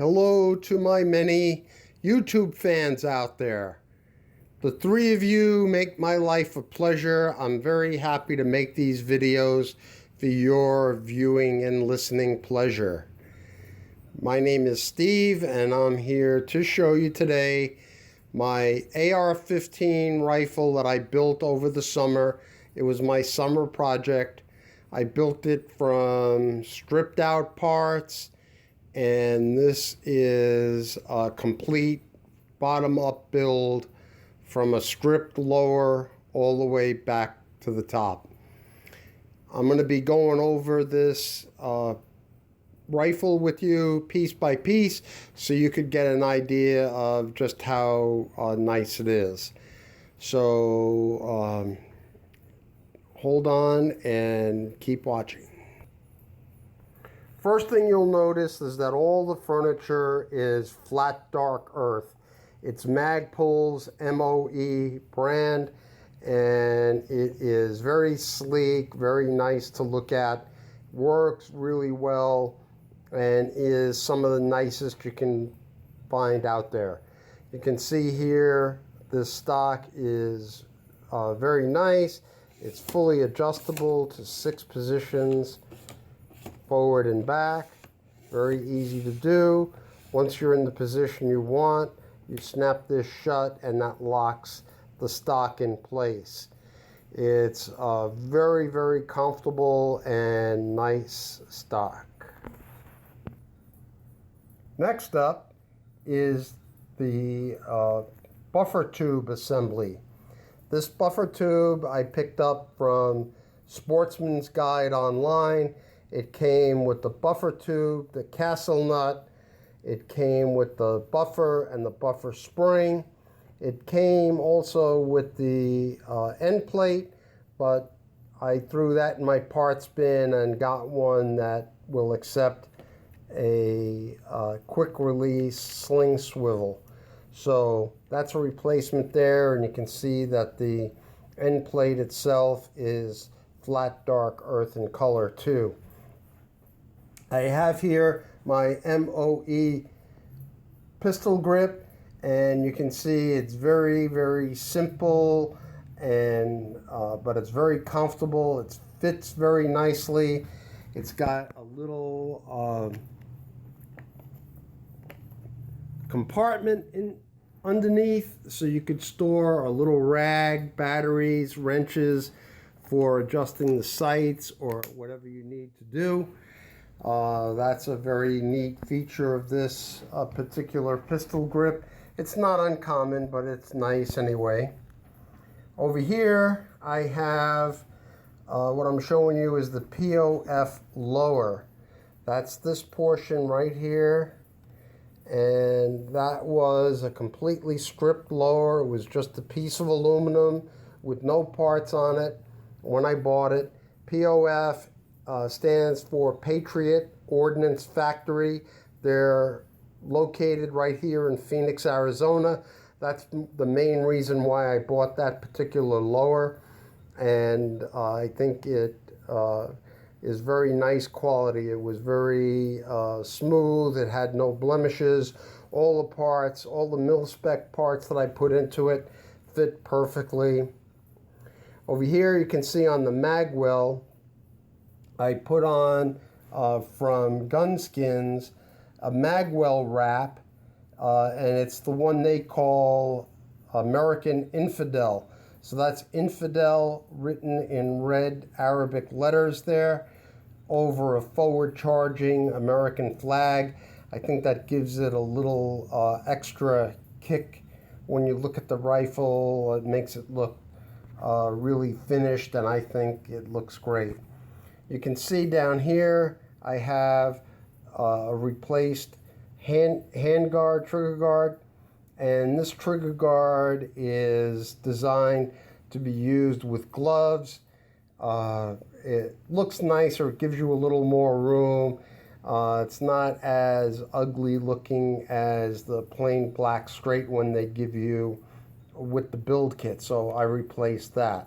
Hello to my many YouTube fans out there. The three of you make my life a pleasure. I'm very happy to make these videos for your viewing and listening pleasure. My name is Steve and I'm here to show you today my AR-15 rifle that I built over the summer. It was my summer project. I built it from stripped out parts, and this is a complete bottom-up build from a stripped lower all the way back to the top. I'm going to be going over this rifle with you piece by piece so you could get an idea of just how nice it is. So hold on and keep watching. First thing you'll notice is that all the furniture is flat dark earth. It's Magpul's MOE brand, and it is very sleek, very nice to look at, works really well, and is some of the nicest you can find out there. You can see here this stock is very nice. It's fully adjustable to 6 positions, forward and back. Very easy to do. Once you're in the position you want, you snap this shut and that locks the stock in place. It's very, very comfortable and nice stock. Next up is the buffer tube assembly. This buffer tube I picked up from Sportsman's Guide online. It came with the buffer tube, the castle nut. It came with the buffer and the buffer spring. It came also with the end plate, but I threw that in my parts bin and got one that will accept a quick release sling swivel. So that's a replacement there, and you can see that the end plate itself is flat dark earth in color too. I have here my MOE pistol grip, and you can see it's very, very simple, and but it's very comfortable. It fits very nicely. It's got a little compartment underneath, so you could store a little rag, batteries, wrenches for adjusting the sights or whatever you need to do. That's a very neat feature of this particular pistol grip. It's not uncommon, but it's nice anyway. Over here I have what I'm showing you is the POF lower. That's this portion right here, and that was a completely stripped lower. It was just a piece of aluminum with no parts on it when I bought it. POF stands for Patriot Ordnance Factory. They're located right here in Phoenix, Arizona. That's the main reason why I bought that particular lower, and I think it is very nice quality. It was very smooth. It had no blemishes. All the parts, all the mil-spec parts that I put into it fit perfectly. Over here you can see on the magwell I put on from Gunskins a magwell wrap, and it's the one they call American Infidel. So that's Infidel written in red Arabic letters there over a forward charging American flag. I think that gives it a little extra kick when you look at the rifle. It makes it look really finished, and I think it looks great. You can see down here I have a replaced hand guard, trigger guard, and this trigger guard is designed to be used with gloves. It looks nicer, it gives you a little more room. It's not as ugly looking as the plain black straight one they give you with the build kit, so I replaced that.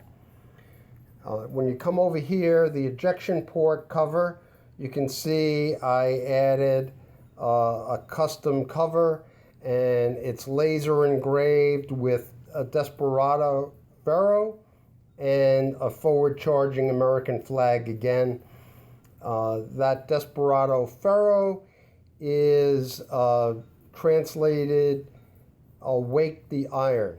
When you come over here, the ejection port cover, you can see I added a custom cover, and it's laser engraved with a Desperado Ferro and a forward charging American flag again. That Desperado Ferro is translated Awake the Iron.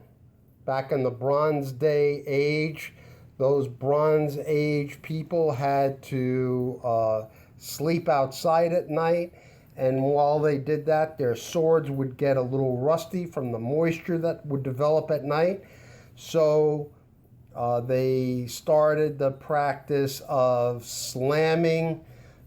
Back in the Bronze Day age, those Bronze Age people had to sleep outside at night, and while they did that, their swords would get a little rusty from the moisture that would develop at night. So they started the practice of slamming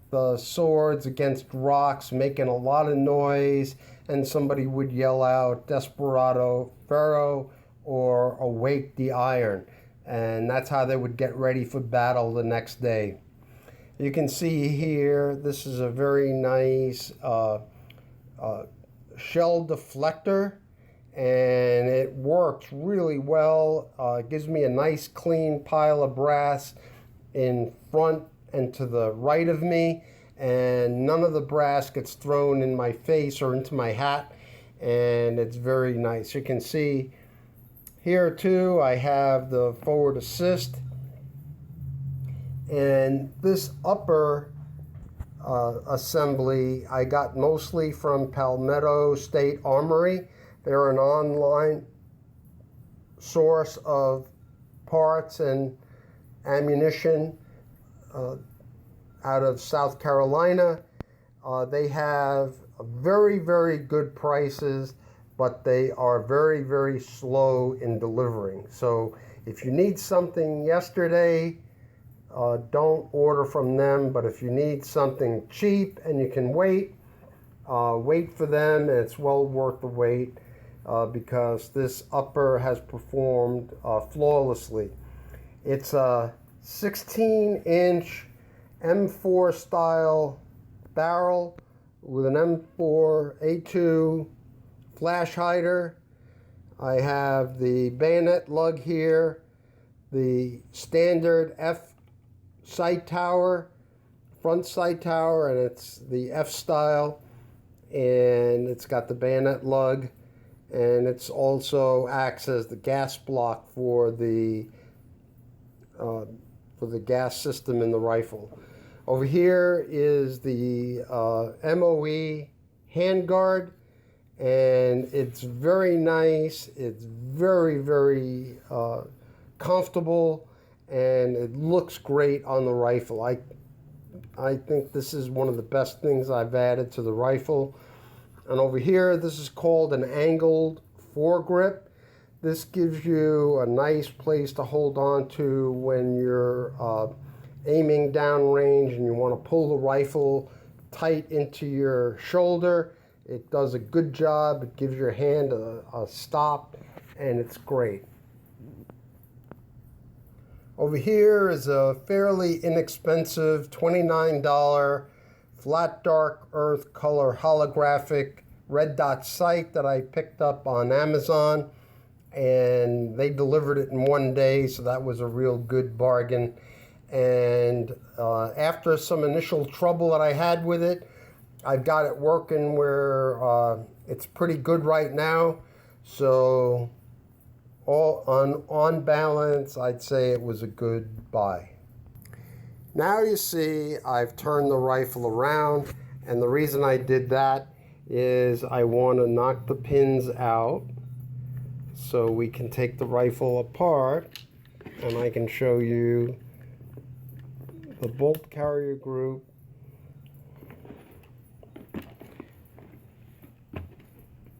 the swords against rocks, making a lot of noise, and somebody would yell out Desperado Ferro or Awake the Iron. And that's how they would get ready for battle the next day. You can see here, this is a very nice shell deflector, and it works really well. It gives me a nice clean pile of brass in front and to the right of me, and none of the brass gets thrown in my face or into my hat, and it's very nice. You can see here too, I have the forward assist, and this upper assembly I got mostly from Palmetto State Armory. They're an online source of parts and ammunition out of South Carolina. They have very, very good prices, but they are very, very slow in delivering. So if you need something yesterday, don't order from them. But if you need something cheap and you can wait, wait for them, and it's well worth the wait because this upper has performed flawlessly. It's a 16-inch M4 style barrel with an M4A2 flash hider. I have the bayonet lug here, the standard F sight tower, front sight tower, and it's the F style, and it's got the bayonet lug, and it's also acts as the gas block for the gas system in the rifle. Over here is the MOE handguard, and it's very nice. It's very, very comfortable, and it looks great on the rifle. I think this is one of the best things I've added to the rifle. And over here, this is called an angled foregrip. This gives you a nice place to hold on to when you're aiming downrange and you want to pull the rifle tight into your shoulder. It does a good job. It gives your hand a stop, and it's great. Over here is a fairly inexpensive $29 flat dark earth color holographic red dot sight that I picked up on Amazon, and they delivered it in one day, so that was a real good bargain. And after some initial trouble that I had with it, I've got it working where it's pretty good right now. So all on balance, I'd say it was a good buy. Now you see I've turned the rifle around, and the reason I did that is I want to knock the pins out so we can take the rifle apart, and I can show you the bolt carrier group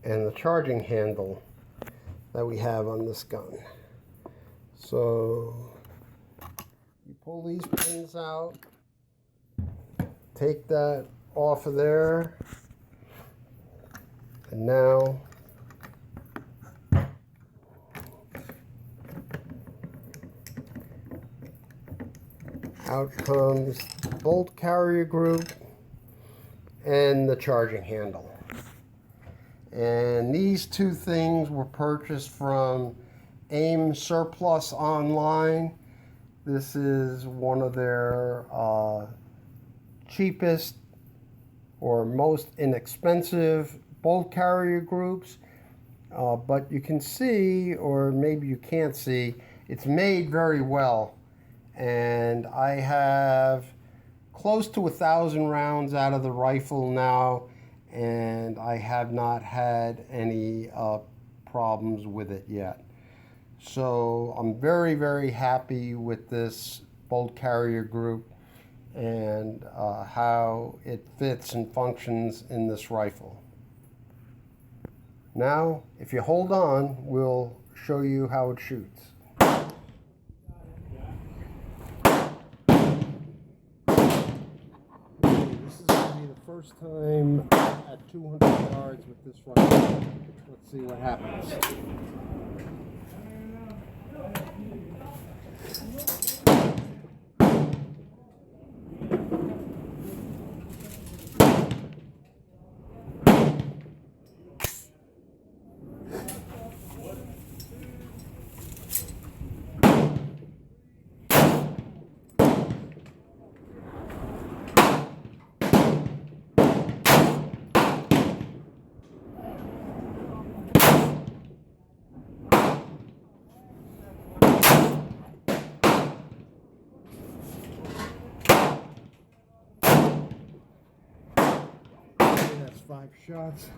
and the charging handle that we have on this gun. So you pull these pins out, take that off of there, and now out comes the bolt carrier group and the charging handle. And these two things were purchased from AIM Surplus Online. This is one of their cheapest or most inexpensive bolt carrier groups, but you can see, or maybe you can't see, it's made very well. And I have close to 1,000 rounds out of the rifle now, and I have not had any problems with it yet. So I'm very, very happy with this bolt carrier group and how it fits and functions in this rifle. Now, if you hold on, we'll show you how it shoots. This is going to be the first time at 200 yards with this rifle. Let's see what happens. That's 5 shots.